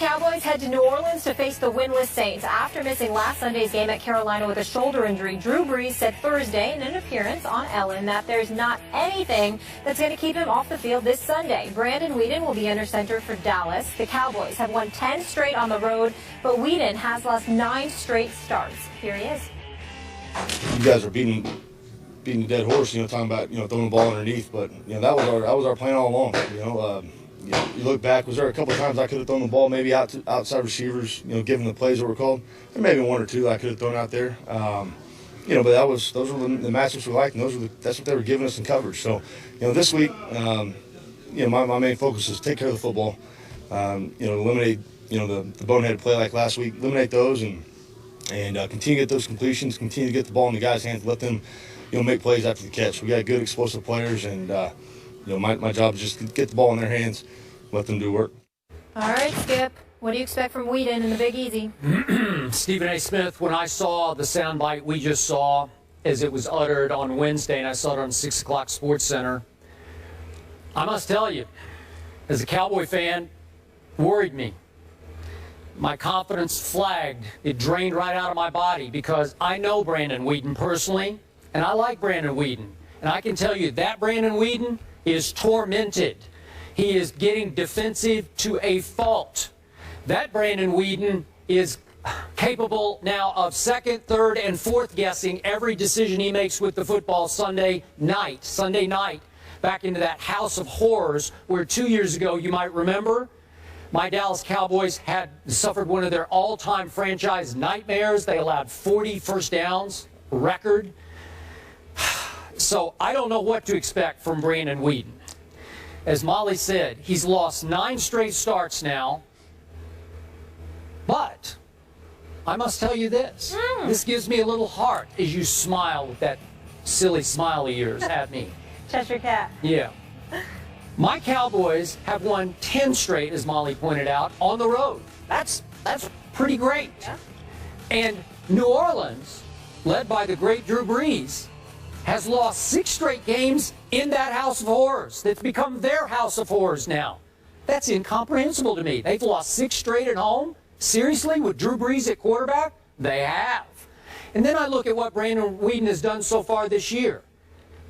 Cowboys head to New Orleans to face the winless Saints. After missing last Sunday's game at Carolina with a shoulder injury, Drew Brees said Thursday in an appearance on Ellen that there's not anything that's going to keep him off the field this Sunday. Brandon Weeden will be under center for Dallas. The Cowboys have won 10 straight on the road, but Weeden has lost 9 straight starts. Here he is. You guys are beating the dead horse, talking about, throwing the ball underneath, but, that was our plan all along, You look back, was there a couple of times I could have thrown the ball maybe out to outside receivers, given the plays that were called? There may be 1 or 2 I could have thrown out there. But those were the matchups we liked, and that's what they were giving us in coverage. So, this week, my main focus is take care of the football, eliminate, the bonehead play like last week, eliminate those and continue to get those completions, continue to get the ball in the guys' hands, let them, make plays after the catch. We got good explosive players, and my job is just to get the ball in their hands, let them do work. All right, Skip. What do you expect from Weeden in the Big Easy? Stephen A. Smith, when I saw the soundbite we just saw as it was uttered on Wednesday, and I saw it on 6 o'clock Sports Center, I must tell you, as a Cowboy fan, worried me. My confidence flagged. It drained right out of my body because I know Brandon Weeden personally, and I like Brandon Weeden. And I can tell you that Brandon Weeden is tormented. He is getting defensive to a fault. That Brandon Weeden is capable now of second, third, and fourth guessing every decision he makes with the football Sunday night, back into that house of horrors where 2 years ago, you might remember, my Dallas Cowboys had suffered one of their all-time franchise nightmares. They allowed 40 first downs, record. So I don't know what to expect from Brandon Weeden. As Molly said, he's lost 9 straight starts now. But I must tell you this. This gives me a little heart as you smile with that silly smile of yours at me. Cheshire Cat. Yeah. My Cowboys have won 10 straight, as Molly pointed out, on the road. That's pretty great. Yeah. And New Orleans, led by the great Drew Brees, has lost 6 straight games in that house of horrors. That's become their house of horrors now. That's incomprehensible to me. They've lost 6 straight at home? Seriously, with Drew Brees at quarterback? They have. And then I look at what Brandon Weeden has done so far this year.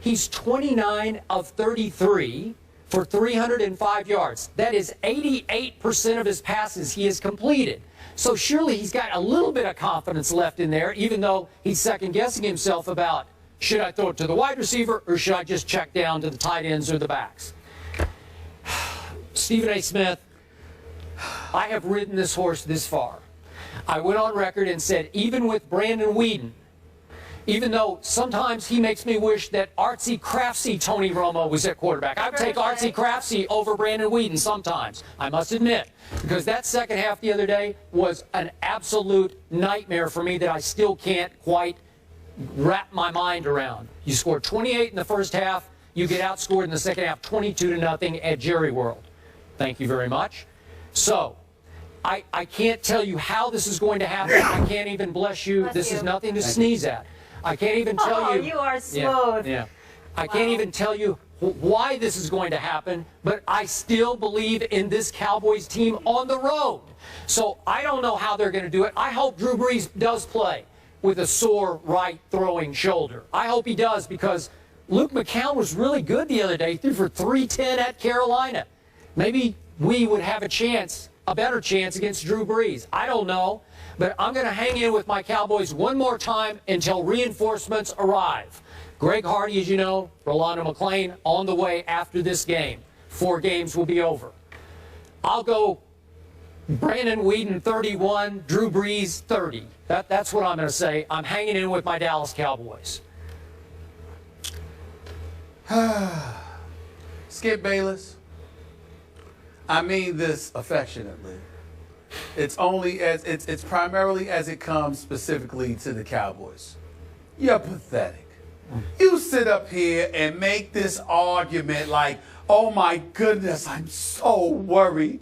He's 29 of 33 for 305 yards. That is 88% of his passes he has completed. So surely he's got a little bit of confidence left in there, even though he's second-guessing himself about, should I throw it to the wide receiver or should I just check down to the tight ends or the backs? Stephen A. Smith, I have ridden this horse this far. I went on record and said, even with Brandon Weeden, even though sometimes he makes me wish that artsy-craftsy Tony Romo was at quarterback. I'd take artsy-craftsy over Brandon Weeden sometimes, I must admit, because that second half the other day was an absolute nightmare for me that I still can't quite wrap my mind around. You scored 28 in the first half, you get outscored in the second half 22-0 at Jerry World. Thank you very much. So, I can't tell you how this is going to happen. I can't even, bless you, this is nothing to sneeze at. I can't even tell you. You are smooth. Yeah. I can't even tell you why this is going to happen, but I still believe in this Cowboys team on the road. So I don't know how they're going to do it. I hope Drew Brees does play with a sore right throwing shoulder. I hope he does, because Luke McCown was really good the other day. He threw for 310 at Carolina. Maybe we would have a better chance against Drew Brees. I don't know. But I'm going to hang in with my Cowboys one more time until reinforcements arrive. Greg Hardy, as you know, Rolando McClain on the way after this game. 4 games will be over. I'll go Brandon Weeden 31, Drew Brees 30. That's what I'm going to say. I'm hanging in with my Dallas Cowboys. Skip Bayless, I mean this affectionately. It's primarily as it comes specifically to the Cowboys. You're pathetic. You sit up here and make this argument like, oh my goodness, I'm so worried,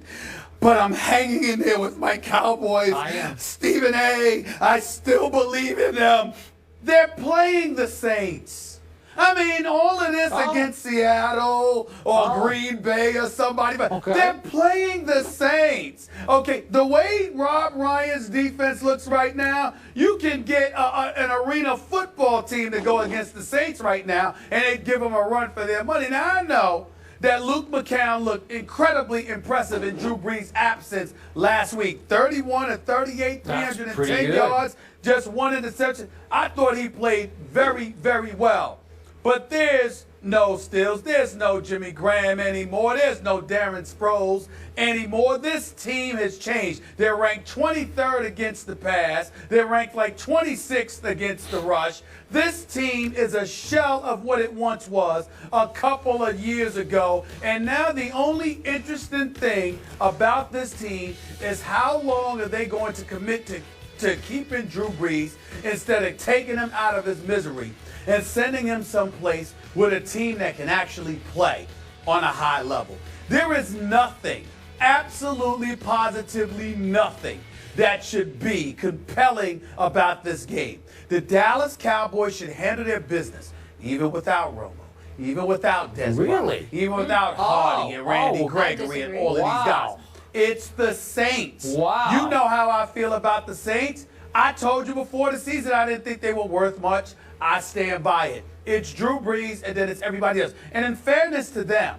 but I'm hanging in there with my Cowboys. I am. Stephen A., I still believe in them. They're playing the Saints. I mean, all of this against Seattle or Green Bay or somebody, but they're playing the Saints. Okay, the way Rob Ryan's defense looks right now, you can get an arena football team to go against the Saints right now, and they'd give them a run for their money. Now, I know that Luke McCown looked incredibly impressive in Drew Brees' absence last week. 31 of 38, 310 yards, just one interception. I thought he played very, very well. But there's no Stills, there's no Jimmy Graham anymore, there's no Darren Sproles anymore. This team has changed. They're ranked 23rd against the pass. They're ranked like 26th against the rush. This team is a shell of what it once was a couple of years ago. And now the only interesting thing about this team is how long are they going to commit to keeping Drew Brees instead of taking him out of his misery and sending him someplace with a team that can actually play on a high level. There is nothing, absolutely positively nothing, that should be compelling about this game. The Dallas Cowboys should handle their business, even without Romo, even without Desmond, even without Hardy and Randy Gregory and all of these guys. It's the Saints. Wow. You know how I feel about the Saints. I told you before the season I didn't think they were worth much. I stand by it. It's Drew Brees, and then it's everybody else. And in fairness to them,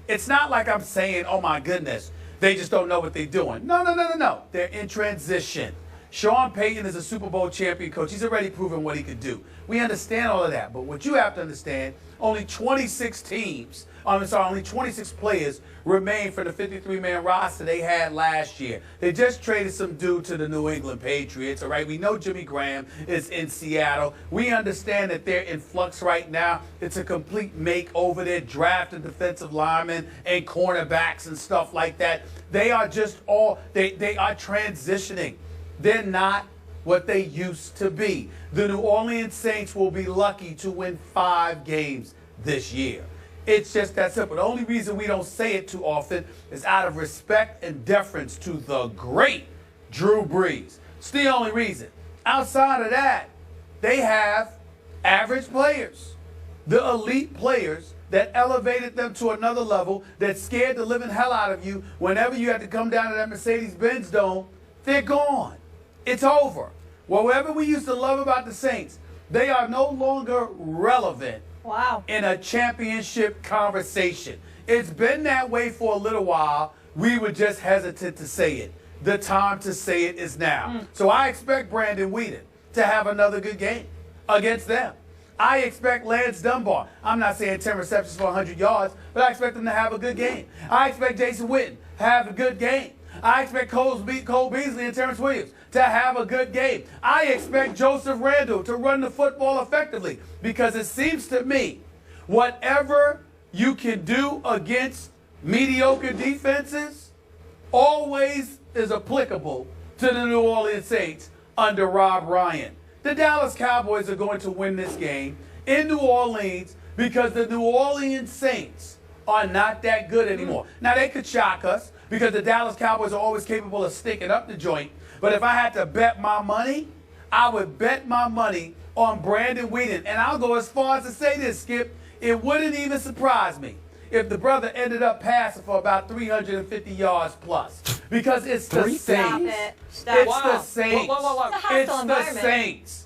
it's not like I'm saying, oh, my goodness, they just don't know what they're doing. No. They're in transition. Sean Payton is a Super Bowl champion coach. He's already proven what he could do. We understand all of that. But what you have to understand, only 26 players remain for the 53-man roster they had last year. They just traded some dude to the New England Patriots, all right? We know Jimmy Graham is in Seattle. We understand that they're in flux right now. It's a complete makeover. They're drafting defensive linemen and cornerbacks and stuff like that. They are just they are transitioning. They're not what they used to be. The New Orleans Saints will be lucky to win 5 games this year. It's just that simple. The only reason we don't say it too often is out of respect and deference to the great Drew Brees. It's the only reason. Outside of that, they have average players, the elite players that elevated them to another level, that scared the living hell out of you whenever you had to come down to that Mercedes-Benz Dome. They're gone. It's over. Whatever we used to love about the Saints, they are no longer relevant in a championship conversation. It's been that way for a little while. We were just hesitant to say it. The time to say it is now. So I expect Brandon Whedon to have another good game against them. I expect Lance Dunbar. I'm not saying 10 receptions for 100 yards, but I expect him to have a good game. I expect Jason Witten to have a good game. I expect Cole Beasley and Terrence Williams to have a good game. I expect Joseph Randle to run the football effectively, because it seems to me whatever you can do against mediocre defenses always is applicable to the New Orleans Saints under Rob Ryan. The Dallas Cowboys are going to win this game in New Orleans because the New Orleans Saints are not that good anymore. Now, they could shock us because the Dallas Cowboys are always capable of sticking up the joint. But if I had to bet my money, I would bet my money on Brandon Whedon. And I'll go as far as to say this, Skip. It wouldn't even surprise me if the brother ended up passing for about 350 yards plus. Because it's the Saints. It's the Saints. It's the Saints.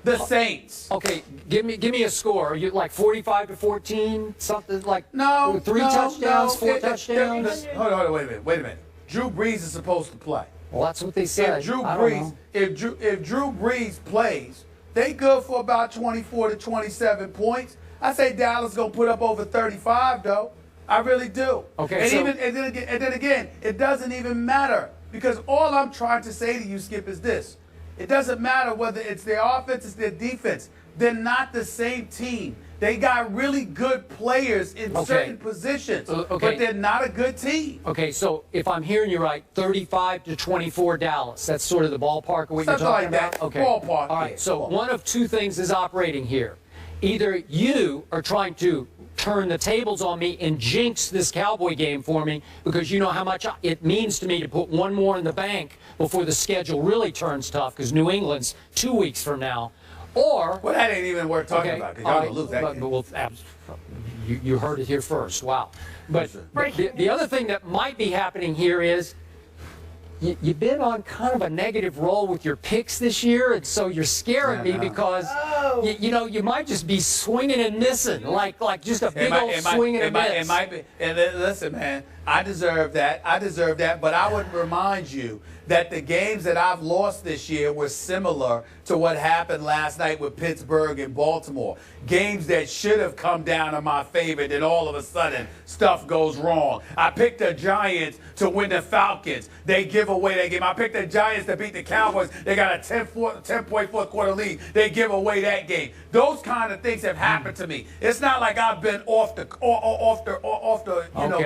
The Saints. Okay, give me a score. Are you like 45-14, something like 4 touchdowns? Hold on, wait a minute. Drew Brees is supposed to play. Well, that's what they said. If Drew Brees plays, they good for about 24 to 27 points. I say Dallas gonna put up over 35 though. I really do. Okay. And then again, it doesn't even matter, because all I'm trying to say to you, Skip, is this. It doesn't matter whether it's their offense, it's their defense. They're not the same team. They got really good players in certain positions, but they're not a good team. Okay, so if I'm hearing you right, 35-24 Dallas. That's sort of the ballpark of what you're talking about? Okay. Ballpark. All right, so one of two things is operating here. Either you are trying to turn the tables on me and jinx this Cowboy game for me, because you know how much it means to me to put one more in the bank before the schedule really turns tough, because New England's 2 weeks from now. Or Well, that ain't even worth talking about because y'all gonna lose that game. You heard it here first. Wow. But Breaking the other thing that might be happening here is you've been on kind of a negative roll with your picks this year, and so you're scaring me because you know, you might just be swinging and missing, like just a big old swing and a miss. It might be. And listen, man, I deserve that. I deserve that. But I would remind you that the games that I've lost this year were similar to what happened last night with Pittsburgh and Baltimore. Games that should have come down in my favor, then all of a sudden stuff goes wrong. I picked the Giants to win the Falcons. They give away that game. I picked the Giants to beat the Cowboys. They got a 10-point fourth quarter lead. They give away that game. Those kind of things have happened to me. It's not like I've been off the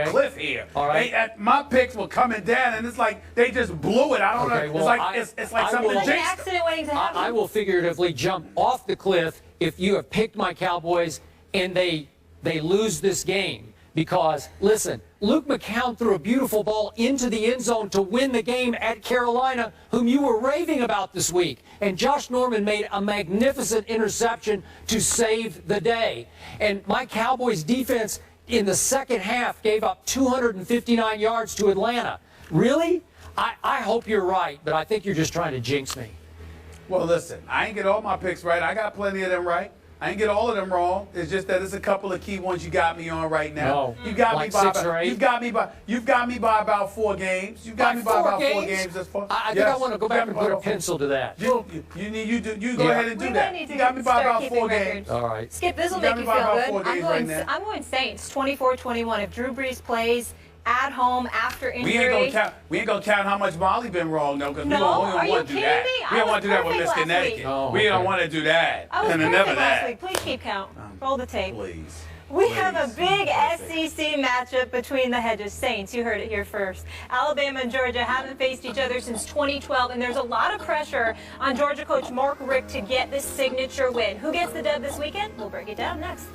cliff here. All right. My picks were coming down, and it's like they just blew it. I don't know. Well, it's like something Like an jinxed. accident waiting to happen. I will figuratively jump off the cliff if you have picked my Cowboys and they lose this game. Because, listen, Luke McCown threw a beautiful ball into the end zone to win the game at Carolina, whom you were raving about this week. And Josh Norman made a magnificent interception to save the day. And my Cowboys defense in the second half gave up 259 yards to Atlanta. Really? I hope you're right, but I think you're just trying to jinx me. Well, listen, I ain't get all my picks right. I got plenty of them right. I ain't get all of them wrong. It's just that it's a couple of key ones you got me on right now. No. You got Like me by 6 or 8? You've got me by about 4 games. You've got me by about 4 games this far. I think I want to go back and put a pencil to that. You go ahead and do that. You got me by about 4 games. All right. Skip, this will You make got you me by feel about 4 good. games right now. I'm going Saints, 24-21. If Drew Brees plays at home after injury. We ain't gonna count how much Molly been wrong though, because No, we don't are you want to do kidding that. me? We I don't want to do that was with Miss perfect last Connecticut. week. Oh, We don't want to do that. I was and perfect never last that. week. Please keep count. Roll the tape. Please. We have a Please. big Perfect. SEC matchup between the Hedges. Saints, you heard it here first. Alabama and Georgia haven't faced each other since 2012, and there's a lot of pressure on Georgia coach Mark Richt to get this signature win. Who gets the dub this weekend? We'll break it down next.